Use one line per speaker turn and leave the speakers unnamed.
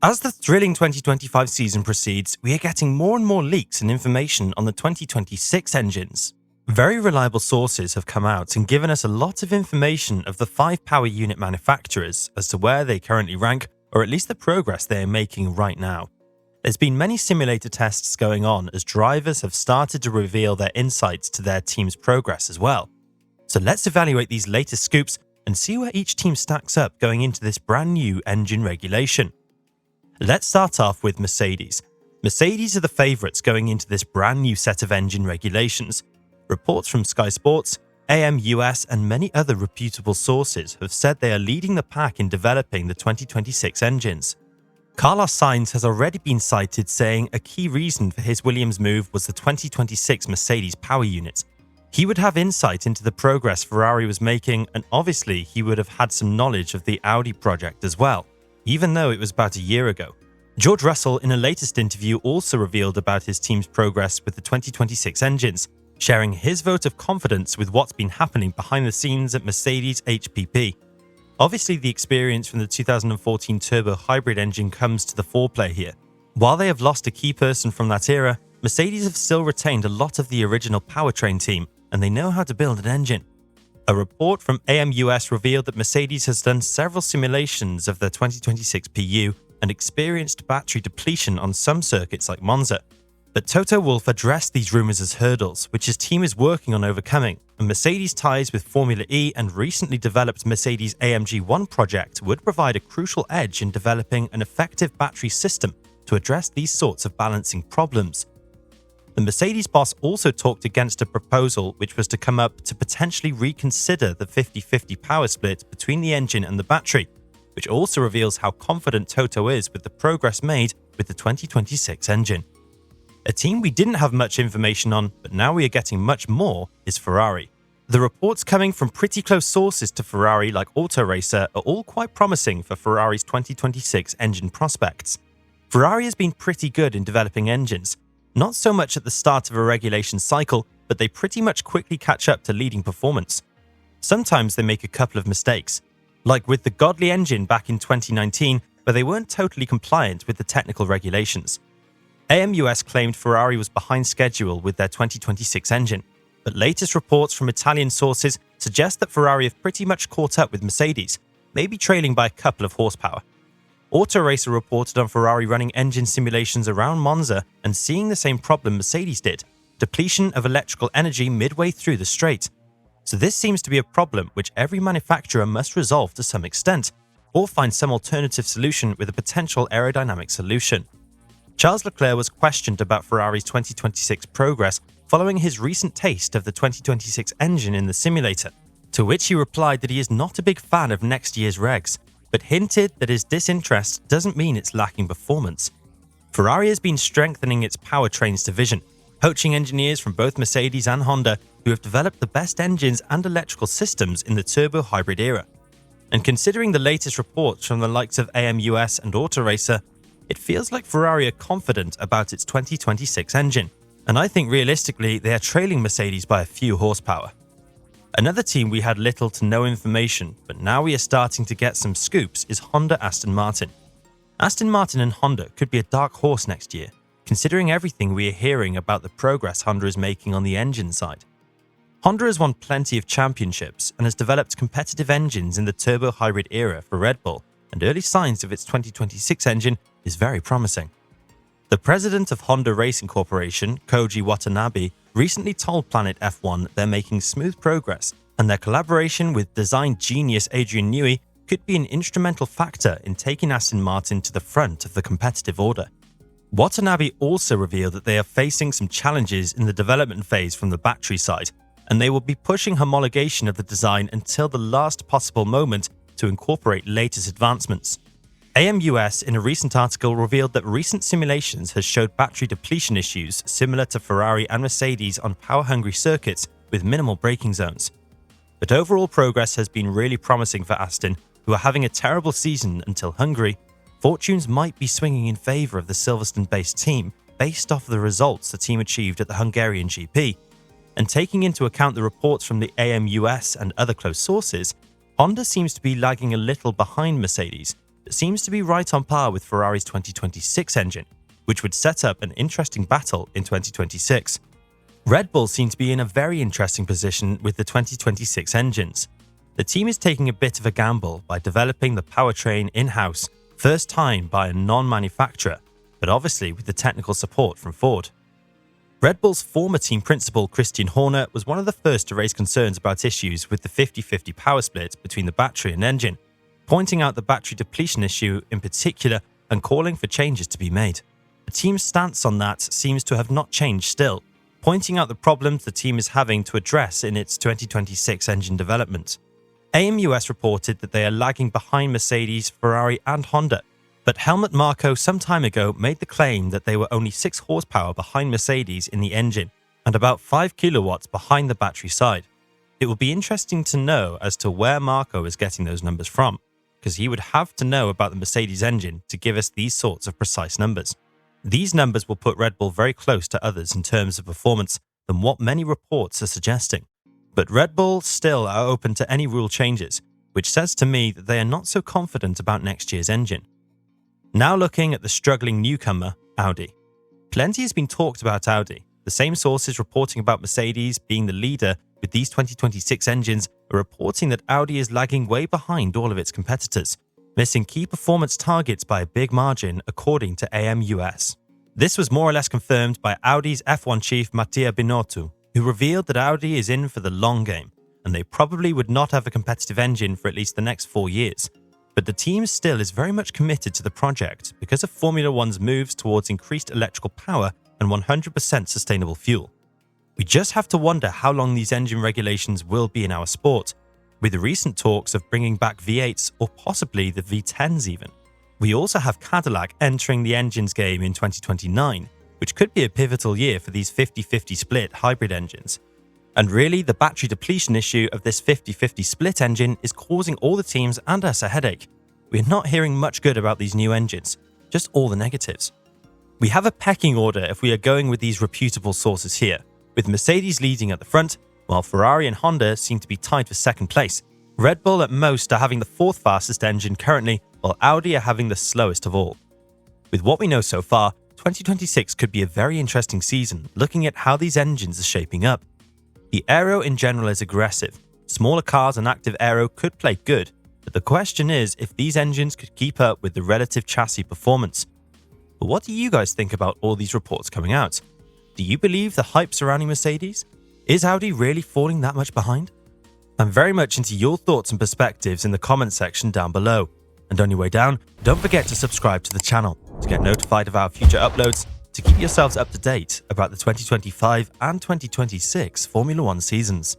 As the thrilling 2025 season proceeds, we are getting more and more leaks and information on the 2026 engines. Very reliable sources have come out and given us a lot of information of the 5 power unit manufacturers as to where they currently rank, or at least the progress they are making right now. There's been many simulator tests going on as drivers have started to reveal their insights to their team's progress as well. So let's evaluate these latest scoops and see where each team stacks up going into this brand new engine regulation. Let's start off with Mercedes. Mercedes are the favourites going into this brand new set of engine regulations. Reports from Sky Sports, AM US and many other reputable sources have said they are leading the pack in developing the 2026 engines. Carlos Sainz has already been cited saying a key reason for his Williams move was the 2026 Mercedes power unit. He would have insight into the progress Ferrari was making, and obviously he would have had some knowledge of the Audi project as well, even though it was about a year ago. George Russell in a latest interview also revealed about his team's progress with the 2026 engines, sharing his vote of confidence with what's been happening behind the scenes at Mercedes HPP. Obviously, the experience from the 2014 turbo hybrid engine comes to the foreplay here. While they have lost a key person from that era, Mercedes have still retained a lot of the original powertrain team, and they know how to build an engine. A report from AM US revealed that Mercedes has done several simulations of their 2026 PU and experienced battery depletion on some circuits like Monza. But Toto Wolff addressed these rumours as hurdles, which his team is working on overcoming, and Mercedes' ties with Formula E and recently developed Mercedes AMG 1 project would provide a crucial edge in developing an effective battery system to address these sorts of balancing problems. The Mercedes boss also talked against a proposal which was to come up to potentially reconsider the 50-50 power split between the engine and the battery, which also reveals how confident Toto is with the progress made with the 2026 engine. A team we didn't have much information on, but now we are getting much more, is Ferrari. The reports coming from pretty close sources to Ferrari like Autoracer are all quite promising for Ferrari's 2026 engine prospects. Ferrari has been pretty good in developing engines, not so much at the start of a regulation cycle, but they pretty much quickly catch up to leading performance. Sometimes they make a couple of mistakes, like with the Godly engine back in 2019, where they weren't totally compliant with the technical regulations. AM US claimed Ferrari was behind schedule with their 2026 engine, but latest reports from Italian sources suggest that Ferrari have pretty much caught up with Mercedes, maybe trailing by a couple of horsepower. Autoracer reported on Ferrari running engine simulations around Monza and seeing the same problem Mercedes did, depletion of electrical energy midway through the straight. So this seems to be a problem which every manufacturer must resolve to some extent, or find some alternative solution with a potential aerodynamic solution. Charles Leclerc was questioned about Ferrari's 2026 progress following his recent taste of the 2026 engine in the simulator, to which he replied that he is not a big fan of next year's regs, but hinted that his disinterest doesn't mean it's lacking performance. Ferrari has been strengthening its powertrains division, poaching engineers from both Mercedes and Honda who have developed the best engines and electrical systems in the turbo hybrid era. And considering the latest reports from the likes of AM US and Autoracer, it feels like Ferrari are confident about its 2026 engine, and I think realistically they are trailing Mercedes by a few horsepower. Another team we had little to no information, but now we are starting to get some scoops, is Honda Aston Martin. Aston Martin and Honda could be a dark horse next year, considering everything we are hearing about the progress Honda is making on the engine side. Honda has won plenty of championships and has developed competitive engines in the turbo hybrid era for Red Bull, and early signs of its 2026 engine is very promising. The president of Honda Racing Corporation, Koji Watanabe, recently told Planet F1 they're making smooth progress, and their collaboration with design genius Adrian Newey could be an instrumental factor in taking Aston Martin to the front of the competitive order. Watanabe also revealed that they are facing some challenges in the development phase from the battery side, and they will be pushing homologation of the design until the last possible moment to incorporate latest advancements. AM US in a recent article revealed that recent simulations has showed battery depletion issues similar to Ferrari and Mercedes on power-hungry circuits with minimal braking zones. But overall progress has been really promising for Aston, who are having a terrible season until Hungary. Fortunes might be swinging in favour of the Silverstone-based team based off the results the team achieved at the Hungarian GP. And taking into account the reports from the AM US and other close sources, Honda seems to be lagging a little behind Mercedes, but seems to be right on par with Ferrari's 2026 engine, which would set up an interesting battle in 2026. Red Bull seem to be in a very interesting position with the 2026 engines. The team is taking a bit of a gamble by developing the powertrain in-house, first time by a non-manufacturer, but obviously with the technical support from Ford. Red Bull's former team principal Christian Horner was one of the first to raise concerns about issues with the 50-50 power split between the battery and engine, pointing out the battery depletion issue in particular and calling for changes to be made. The team's stance on that seems to have not changed still, pointing out the problems the team is having to address in its 2026 engine development. AMUS reported that they are lagging behind Mercedes, Ferrari and Honda, but Helmut Marko some time ago made the claim that they were only 6 horsepower behind Mercedes in the engine and about 5 kilowatts behind the battery side. It will be interesting to know as to where Marko is getting those numbers from, because he would have to know about the Mercedes engine to give us these sorts of precise numbers. These numbers will put Red Bull very close to others in terms of performance than what many reports are suggesting. But Red Bull still are open to any rule changes, which says to me that they are not so confident about next year's engine. Now looking at the struggling newcomer, Audi. Plenty has been talked about Audi. The same sources reporting about Mercedes being the leader with these 2026 engines are reporting that Audi is lagging way behind all of its competitors, missing key performance targets by a big margin according to AMUS. This was more or less confirmed by Audi's F1 chief Mattia Binotto, who revealed that Audi is in for the long game, and they probably would not have a competitive engine for at least the next 4 years. But the team still is very much committed to the project because of Formula One's moves towards increased electrical power and 100% sustainable fuel. We just have to wonder how long these engine regulations will be in our sport, with the recent talks of bringing back V8s or possibly the V10s even. We also have Cadillac entering the engines game in 2029, which could be a pivotal year for these 50-50 split hybrid engines. And really, the battery depletion issue of this 50-50 split engine is causing all the teams and us a headache. We're not hearing much good about these new engines, just all the negatives. We have a pecking order if we are going with these reputable sources here, with Mercedes leading at the front, while Ferrari and Honda seem to be tied for second place. Red Bull at most are having the 4th fastest engine currently, while Audi are having the slowest of all. With what we know so far, 2026 could be a very interesting season looking at how these engines are shaping up. The aero in general is aggressive. Smaller cars and active aero could play good, but the question is if these engines could keep up with the relative chassis performance. But what do you guys think about all these reports coming out? Do you believe the hype surrounding Mercedes? Is Audi really falling that much behind? I'm very much into your thoughts and perspectives in the comment section down below. And on your way down, don't forget to subscribe to the channel to get notified of our future uploads, to keep yourselves up to date about the 2025 and 2026 Formula One seasons.